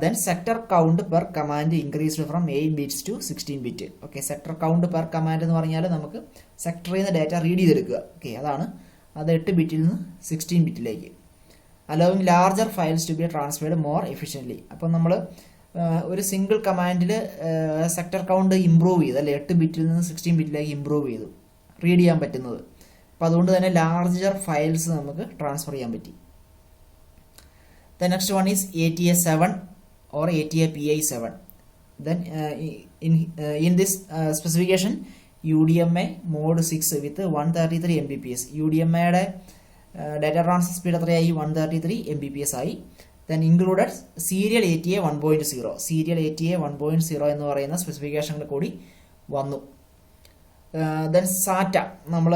Then sector count per command increased from 8 bits to 16 bit. Okay, sector count per command എന്ന് പറഞ്ഞാൽ നമുക്ക് സെക്ടറിൽ നിന്ന് ഡേറ്റ റീഡ് ചെയ്തെടുക്കുക. ഓക്കെ, അതാണ്. അത് 8 ബിറ്റിൽ നിന്ന് 16 ബിറ്റിലേക്ക്. Allowing larger files to be transferred more efficiently. അപ്പം നമ്മൾ ഒരു സിംഗിൾ കമാൻഡിൽ സെക്ടർ കൗണ്ട് ഇമ്പ്രൂവ് ചെയ്തു, അല്ലെ 8 ബിറ്റിൽ നിന്ന് 16 ബിറ്റിലേക്ക് ഇമ്പ്രൂവ് ചെയ്തു റീഡ് ചെയ്യാൻ പറ്റുന്നത്. അപ്പം അതുകൊണ്ട് തന്നെ ലാർജർ ഫയൽസ് നമുക്ക് ട്രാൻസ്ഫർ ചെയ്യാൻ പറ്റി. The next one is ATA 7 or ATA PI7. Then in this specification, UDMA mode 6 with 133 Mbps. UDMA data transfer speed എത്രയായി? 133 Mbps ആയി. Then included serial ATA 1.0. Serial ATA 1.0 എന്ന് പറയുന്ന സ്പെസിഫിക്കേഷനിൽ കൂടി വന്നു. ദെൻ സാറ്റ, നമ്മൾ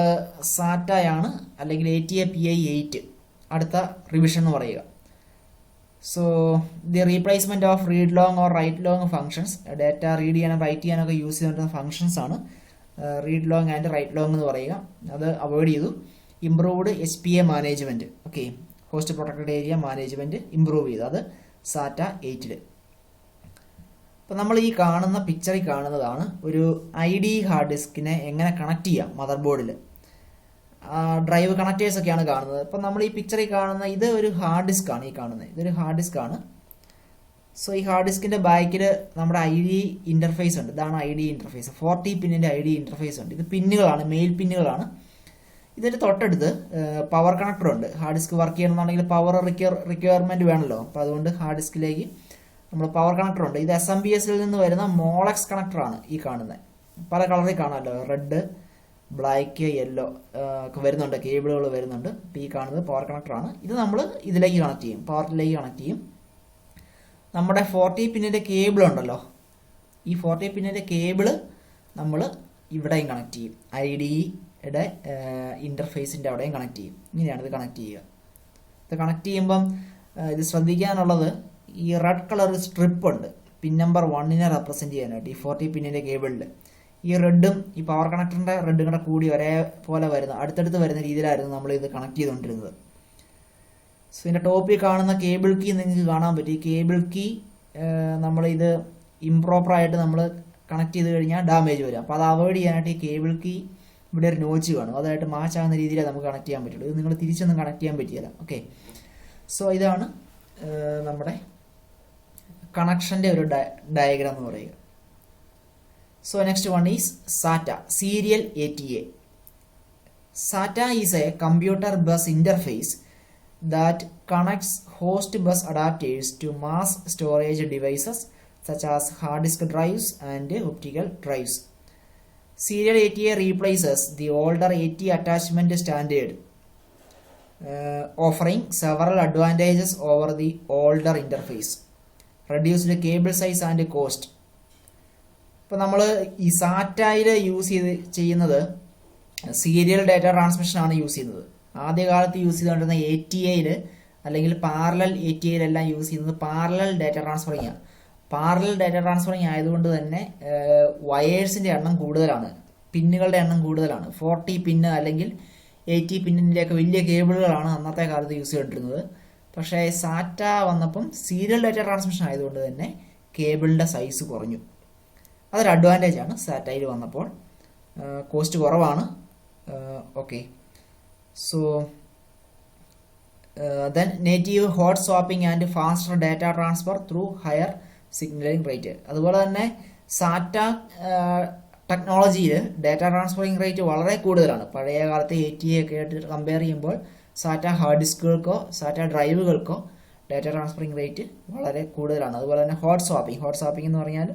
സാറ്റയാണ് അല്ലെങ്കിൽ ATA PI8 അടുത്ത റിവിഷൻ എന്ന് പറയുക. So the replacement of read long or write long functions. Data read ചെയ്യാനും റൈറ്റ് ചെയ്യാനൊക്കെ യൂസ് ചെയ്തിട്ടുള്ള ഫങ്ഷൻസ് ആണ് read long and write long എന്ന് പറയുക. അത് അവോയ്ഡ് ചെയ്തു. Improved HPA management. Okay, host protected area management improve ചെയ്തു. അത് സാറ്റ 8-ൽ. അപ്പോൾ നമ്മൾ ഈ കാണുന്ന പിക്ചറിൽ കാണുന്നതാണ് ഒരു IDE ഹാർഡ് ഡിസ്കിനെ എങ്ങനെ കണക്ട് ചെയ്യാം മദർ ബോർഡിൽ. ഡ്രൈവ് കണക്റ്റേഴ്സ് ഒക്കെയാണ് കാണുന്നത്. അപ്പം നമ്മൾ ഈ പിക്ചറിൽ കാണുന്ന ഇത് ഒരു ഹാർഡ് ഡിസ്ക് ആണ്. ഈ കാണുന്നത് ഇതൊരു ഹാർഡ് ഡിസ്ക് ആണ്. സോ ഈ ഹാർഡ് ഡിസ്കിൻ്റെ ബാക്കിൽ നമ്മുടെ IDE ഇൻ്റർഫേസ് ഉണ്ട്. ഇതാണ് IDE ഇൻ്റർഫേസ്. 40 പിന്നിൻ്റെ IDE ഇൻ്റർഫേസ് ഉണ്ട്. ഇത് പിന്നുകളാണ്, മെയിൽ പിന്നുകളാണ്. ഇതിൻ്റെ തൊട്ടടുത്ത് പവർ കണക്ടർ ഉണ്ട്. ഹാർഡ് ഡിസ്ക് വർക്ക് ചെയ്യണമെന്നുണ്ടെങ്കിൽ പവർ റിക്വയർമെൻറ്റ് വേണമല്ലോ. അപ്പോൾ അതുകൊണ്ട് ഹാർഡ് ഡിസ്കിലേക്ക് നമ്മൾ പവർ കണക്ടർ ഉണ്ട്. ഇത് SMPSൽ നിന്ന് വരുന്ന മോളക്സ് കണക്ടറാണ് ഈ കാണുന്നത്. പല കളറിൽ കാണാമല്ലോ, റെഡ്, ബ്ലാക്ക്, യെല്ലോ ഒക്കെ വരുന്നുണ്ട്, കേബിളുകൾ വരുന്നുണ്ട്. ഇപ്പോൾ ഈ കാണുന്നത് പവർ കണക്ടറാണ്. ഇത് നമ്മൾ ഇതിലേക്ക് കണക്ട് ചെയ്യും, പവറിലേക്ക് കണക്ട് ചെയ്യും. നമ്മുടെ 40 പിന്നിൻ്റെ കേബിൾ ഉണ്ടല്ലോ, ഈ 40 പിന്നിൻ്റെ കേബിള് നമ്മൾ ഇവിടെയും കണക്ട് ചെയ്യും. IDEയുടെ ഇൻ്റർഫേസിൻ്റെ അവിടെയും കണക്ട് ചെയ്യും. ഇങ്ങനെയാണ് ഇത് കണക്ട് ചെയ്യുക. ഇത് കണക്ട് ചെയ്യുമ്പം ഇത് ശ്രദ്ധിക്കാനുള്ളത്, ഈ റെഡ് കളർ സ്ട്രിപ്പ് ഉണ്ട് പിൻ നമ്പർ 1നെ റെപ്രസെൻറ്റ് ചെയ്യാനായിട്ട് ഈ 40 പിന്നിൻ്റെ കേബിളിൽ. ഈ റെഡും ഈ പവർ കണക്ടറിൻ്റെ റെഡും കൂടെ കൂടി ഒരേപോലെ വരുന്ന അടുത്തടുത്ത് വരുന്ന രീതിയിലായിരുന്നു നമ്മൾ ഇത് കണക്ട് ചെയ്തുകൊണ്ടിരുന്നത്. സോ ഇതിൻ്റെ ടോപ്പിൽ കാണുന്ന കേബിൾ കീ നിങ്ങൾക്ക് കാണാൻ പറ്റും. ഈ കേബിൾ കീ നമ്മളിത് ഇംപ്രോപ്പറായിട്ട് നമ്മൾ കണക്ട് ചെയ്ത് കഴിഞ്ഞാൽ ഡാമേജ് വരും. അപ്പോൾ അത് അവോയ്ഡ് ചെയ്യാനായിട്ട് ഈ കേബിൾ കീ ഇവിടെ ഒരു നോച്ച് വേണം. അതായിട്ട് മാച്ച് ആകുന്ന രീതിയിലേ നമുക്ക് കണക്ട് ചെയ്യാൻ പറ്റുള്ളൂ. ഇത് നിങ്ങൾ തിരിച്ചൊന്നും കണക്ട് ചെയ്യാൻ പറ്റില്ല. ഓക്കെ, സോ ഇതാണ് നമ്മുടെ കണക്ഷൻ്റെ ഒരു ഡയഗ്രാം എന്ന് പറയുക. So next one is SATA, Serial ATA. SATA is a computer bus interface that connects host bus adapters to mass storage devices such as hard disk drives and optical drives. Serial ATA replaces the older AT attachment standard, offering several advantages over the older interface, reduced cable size and cost. ഇപ്പോൾ നമ്മൾ ഈ സാറ്റയിൽ ചെയ്യുന്നത് serial data ട്രാൻസ്മിഷനാണ് use ചെയ്യുന്നത്. ആദ്യകാലത്ത് use ചെയ്തുകൊണ്ടിരുന്ന ATA അല്ലെങ്കിൽ parallel ATA use ചെയ്യുന്നത് parallel data transferring ആണ്. പാരലൽ ഡാറ്റ ട്രാൻസ്ഫറിങ് ആയതുകൊണ്ട് തന്നെ വയേഴ്സിൻ്റെ എണ്ണം കൂടുതലാണ്. പിന്നുകളുടെ എണ്ണം കൂടുതലാണ്. 40 പിന്ന് അല്ലെങ്കിൽ 80 പിന്നിൻ്റെയൊക്കെ വലിയ കേബിളുകളാണ് അന്നത്തെ കാലത്ത് യൂസ് ചെയ്തുകൊണ്ടിരുന്നത്. പക്ഷേ സാറ്റ വന്നപ്പം സീരിയൽ ഡാറ്റ ട്രാൻസ്മിഷൻ ആയതുകൊണ്ട് തന്നെ കേബിളിൻ്റെ സൈസ് കുറഞ്ഞു. അതൊരു അഡ്വാൻറ്റേജ് ആണ് സാറ്റയിൽ വന്നപ്പോൾ. കോസ്റ്റ് കുറവാണ്. Okay, so then native hot swapping and faster data transfer through higher signalling rate. അതുപോലെ തന്നെ സാറ്റ ടെക്നോളജിയിൽ ഡാറ്റ ട്രാൻസ്ഫറിങ് റേറ്റ് വളരെ കൂടുതലാണ്. പഴയ കാലത്തെ ATA ഒക്കെ ആയിട്ട് കമ്പയർ ചെയ്യുമ്പോൾ സാറ്റ ഹാർഡ് ഡിസ്കുകൾക്കോ സാറ്റ ഡ്രൈവുകൾക്കോ ഡാറ്റ ട്രാൻസ്ഫറിങ് റേറ്റ് വളരെ കൂടുതലാണ്. അതുപോലെ തന്നെ ഹോട്ട് സ്വാപ്പിംഗ് എന്ന് പറഞ്ഞാൽ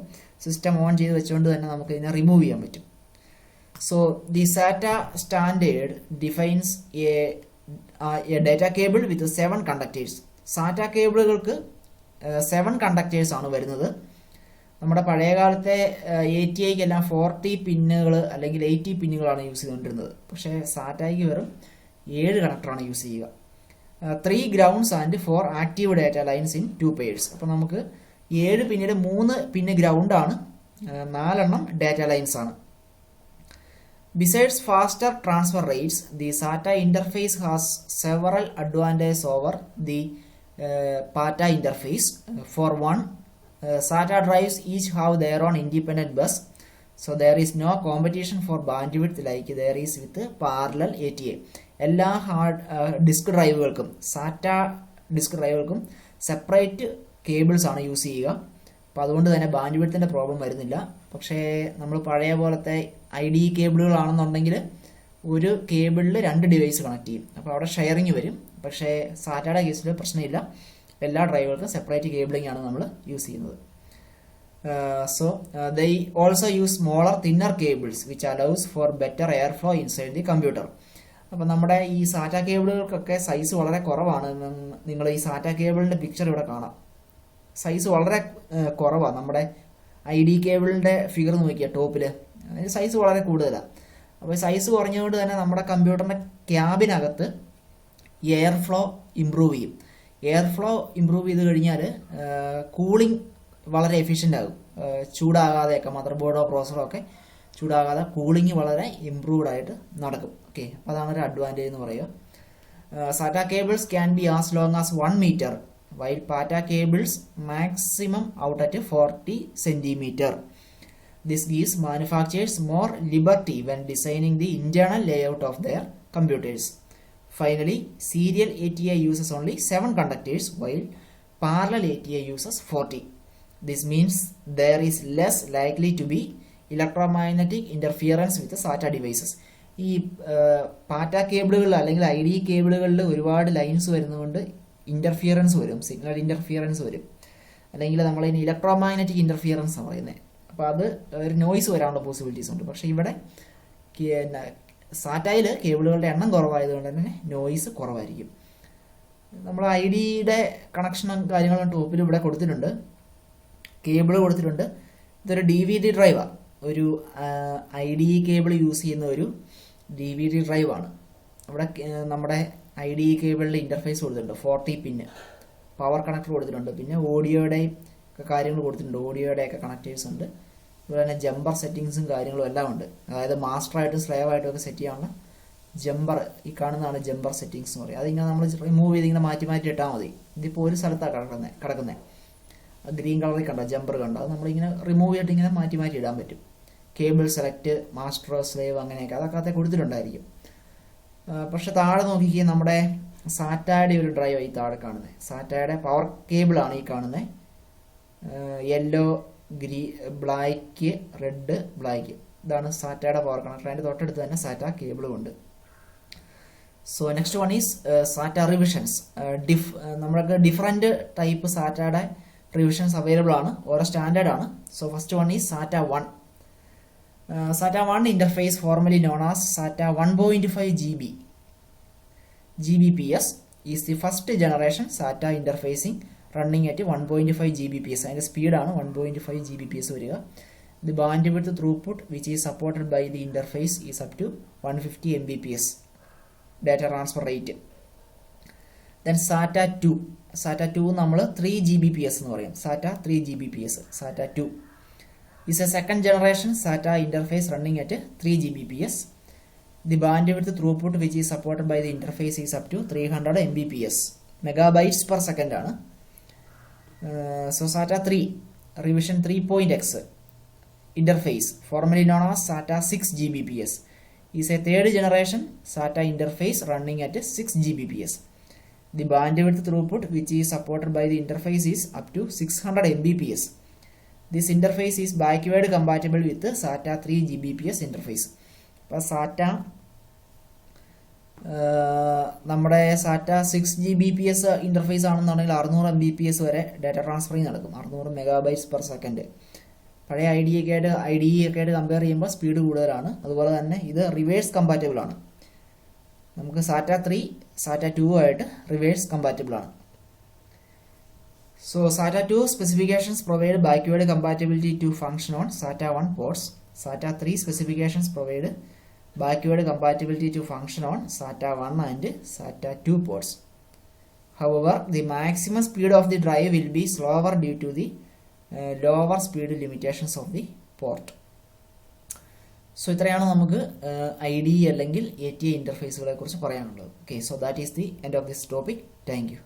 സിസ്റ്റം ഓൺ ചെയ്ത് വെച്ചുകൊണ്ട് തന്നെ നമുക്ക് ഇതിനെ റിമൂവ് ചെയ്യാൻ പറ്റും. So the SATA standard defines a data cable with 7 conductors. SATA കേബിളുകൾക്ക് 7 കണ്ടക്ടേഴ്സ് ആണ് വരുന്നത്. നമ്മുടെ പഴയ കാലത്തെ ATA-ക്ക് എല്ലാം 40 പിന്നുകൾ അല്ലെങ്കിൽ 80 പിന്നുകളാണ് യൂസ് ചെയ്തുകൊണ്ടിരുന്നത്. പക്ഷേ സാറ്റയ്ക്ക് വെറും 7 കണക്ടറാണ് യൂസ് ചെയ്യുക. 3 grounds and 4 active data lines in 2 pairs. അപ്പോൾ നമുക്ക് 7 പിന്നീട് 3 പിന്ന് ഗ്രൗണ്ടാണ്, 4 എണ്ണം ഡാറ്റ ലൈൻസ് ആണ്. Besides faster transfer rates, the SATA interface has several advantages over the PATA interface. For one, SATA drives each have their own independent bus, so there is no competition for bandwidth like there is with parallel ATA. എല്ലാ hard disk ഡ്രൈവുകൾക്കും SATA disk ഡ്രൈവുകൾക്കും separate cables ആണ് use ചെയ്യുക. അപ്പോൾ അതുകൊണ്ട് തന്നെ ബാൻഡ്വിഡ്ത്തിൻ്റെ problem വരുന്നില്ല. പക്ഷേ നമ്മൾ പഴയ പോലത്തെ IDE കേബിളുകളാണെന്നുണ്ടെങ്കിൽ ഒരു കേബിളിൽ 2 ഡിവൈസ് കണക്ട് ചെയ്യും. അപ്പോൾ അവിടെ ഷെയറിങ് വരും. പക്ഷേ സാറ്റയുടെ കേസിൽ പ്രശ്നമില്ല. എല്ലാ ഡ്രൈവുകൾക്കും സെപ്പറേറ്റ് കേബിളിംഗ് ആണ് നമ്മൾ യൂസ് ചെയ്യുന്നത്. So they also use smaller thinner cables which allows for better air flow inside the computer. അപ്പം നമ്മുടെ ഈ സാറ്റ കേബിളുകൾക്കൊക്കെ സൈസ് വളരെ കുറവാണ്. നിങ്ങൾ ഈ സാറ്റ കേബിളിൻ്റെ പിക്ചർ ഇവിടെ കാണാം. സൈസ് വളരെ കുറവാണ്. നമ്മുടെ IDE കേബിളിൻ്റെ ഫിഗർ നോക്കിയാൽ ടോപ്പിൽ അതിന് സൈസ് വളരെ കൂടുതലാണ്. അപ്പോൾ സൈസ് കുറഞ്ഞതുകൊണ്ട് തന്നെ നമ്മുടെ കമ്പ്യൂട്ടറിൻ്റെ ക്യാബിനകത്ത് എയർ ഫ്ലോ ഇമ്പ്രൂവ് ചെയ്യും. എയർ ഫ്ലോ ഇമ്പ്രൂവ് ചെയ്ത് കഴിഞ്ഞാൽ കൂളിംഗ് വളരെ എഫിഷ്യൻ്റ് ആകും. ചൂടാകാതെയൊക്കെ മദർ ബോർഡോ പ്രോസറോ ഒക്കെ ചൂടാകാതെ കൂളിംഗ് വളരെ ഇമ്പ്രൂവ്ഡ് ആയിട്ട് നടക്കും. ഓക്കെ, അപ്പോൾ അതാണ് ഒരു അഡ്വാൻറ്റേജ് എന്ന് പറയുക. SATA cables can be as long as 1 metre while PATA cables maximum out at 40 centimetre. This gives manufacturers more liberty when designing the internal layout of their computers. Finally, serial ATA uses only 7 conductors while parallel ATA uses 40. This means there is less likely to be electromagnetic interference with the SATA devices. ഈ പാറ്റ കേബിളുകളിൽ അല്ലെങ്കിൽ IDE കേബിളുകളിൽ ഒരുപാട് lines വരുന്നതുകൊണ്ട് interference വരും, signal interference വരും. അല്ലെങ്കിൽ നമ്മളതിന് electromagnetic interference ആണ് പറയുന്നത്. അപ്പോൾ അത് ഒരു നോയ്സ് വരാനുള്ള പോസിബിലിറ്റീസ് ഉണ്ട്. പക്ഷേ ഇവിടെ സാറ്റയിൽ കേബിളുകളുടെ എണ്ണം കുറവായതുകൊണ്ട് തന്നെ നോയ്സ് കുറവായിരിക്കും. നമ്മൾ IDEയുടെ കണക്ഷനും കാര്യങ്ങളും ടോപ്പിൽ ഇവിടെ കൊടുത്തിട്ടുണ്ട്, കേബിൾ കൊടുത്തിട്ടുണ്ട്. ഇതൊരു DVD ഡ്രൈവാണ്. ഒരു IDE കേബിൾ യൂസ് ചെയ്യുന്ന ഒരു DVD ഡ്രൈവാണ്. അവിടെ നമ്മുടെ IDE കേബിളിൻ്റെ ഇൻ്റർഫേസ് കൊടുത്തിട്ടുണ്ട്. 40 പിന്ന് പവർ കണക്ടർ കൊടുത്തിട്ടുണ്ട്. പിന്നെ ഓഡിയോയുടെയും ഒക്കെ കാര്യങ്ങൾ കൊടുത്തിട്ടുണ്ട്. ഓഡിയോയുടെയൊക്കെ കണക്റ്റേഴ്സ് ഉണ്ട്. അതുപോലെ തന്നെ ജമ്പർ സെറ്റിങ്സും കാര്യങ്ങളും എല്ലാം ഉണ്ട്. അതായത് മാസ്റ്ററായിട്ടും സ്ലേവായിട്ടും ഒക്കെ സെറ്റ് ചെയ്യാനുള്ള ജമ്പർ, ഈ കാണുന്നതാണ് ജമ്പർ സെറ്റിങ്സ് എന്ന് പറയും. അതിങ്ങനെ നമ്മൾ റിമൂവ് ചെയ്ത് ഇങ്ങനെ മാറ്റി മാറ്റി ഇട്ടാൽ മതി. ഇതിപ്പോൾ ഒരു സ്ഥലത്താണ് കിടക്കുന്നത്. ഗ്രീൻ കളറിൽ കണ്ടോ ജമ്പർ കണ്ടോ, അത് നമ്മളിങ്ങനെ റിമൂവ് ചെയ്തിട്ട് ഇങ്ങനെ മാറ്റി മാറ്റി ഇടാൻ പറ്റും. കേബിൾ സെലക്ട്, മാസ്റ്റർ, സ്ലേവ് അങ്ങനെയൊക്കെ അതൊക്കെ കൊടുത്തിട്ടുണ്ടായിരിക്കും. പക്ഷെ താഴെ നോക്കിക്കുക, നമ്മുടെ സാറ്റയുടെ ഒരു ഡ്രൈവ് ഈ താഴെ കാണുന്നത്. സാറ്റയുടെ പവർ കേബിളാണ് ഈ കാണുന്നത്. യെല്ലോ, ബ്ലാക്ക്, റെഡ്, ബ്ലാക്ക്, ഇതാണ് സാറ്റയുടെ പവർ കണക്ടർ. അതിൻ്റെ തൊട്ടടുത്ത് തന്നെ സാറ്റ കേബിളും ഉണ്ട്. So next one is സാറ്റ revisions. നമ്മൾക്ക് ഡിഫറെൻറ്റ് ടൈപ്പ് സാറ്റയുടെ റിവിഷൻസ് അവൈലബിൾ ആണ്. ഓരോ സ്റ്റാൻഡേർഡ് ആണ്. So first one is സാറ്റ 1. സാറ്റ 1 interface formerly known as SATA 1.5 Gbps is the first generation SATA interfacing running at 1.5 Gbps. അതിൻ്റെ സ്പീഡാണ് 1.5 Gbps വരിക. The bandwidth throughput which is supported by the interface is up to 150 Mbps data transfer rate. Then SATA 2. SATA 2 നമ്മൾ 3 Gbps എന്ന് പറയും. SATA 3 Gbps, SATA 2. is a second generation SATA interface running at 3 Gbps. The bandwidth throughput which is supported by the interface is up to 300 Mbps. Megabytes per second ആണ്. So SATA 3 revision 3.x interface, formerly known as SATA 6 Gbps, is a third generation SATA interface running at 6 Gbps. The bandwidth throughput which is supported by the interface is up to 600 Mbps. This interface is backward compatible with the SATA 3 Gbps interface. അപ്പോൾ നമ്മുടെ SATA 6 Gbps interface ആണെന്നുണ്ടെങ്കിൽ 600 Mbps വരെ data transferring നടക്കും, 600 MB per second. പഴയ IDE ഒക്കെ ആയിട്ട് compare ചെയ്യുമ്പോൾ speed കൂടുതലാണ്. അതുപോലെ തന്നെ ഇത് റിവേഴ്സ് കമ്പാറ്റബിൾ ആണ്. നമുക്ക് SATA 3 SATA 2 ആയിട്ട് റിവേഴ്സ് കമ്പാറ്റബിൾ ആണ്. So SATA 2 specifications provide backward compatibility to function on SATA 1 ports. SATA 3 specifications provide backward compatibility to function on SATA 1 and SATA 2 ports. However, the maximum speed of the drive will be slower due to the lower speed limitations of the port. So ഇത്രയാണ് നമുക്ക് IDE അല്ലെങ്കിൽ ATA ഇന്റർഫേസുകളെ കുറിച്ച് പറയാനുള്ളത്. Okay, so that is the end of this topic. Thank you.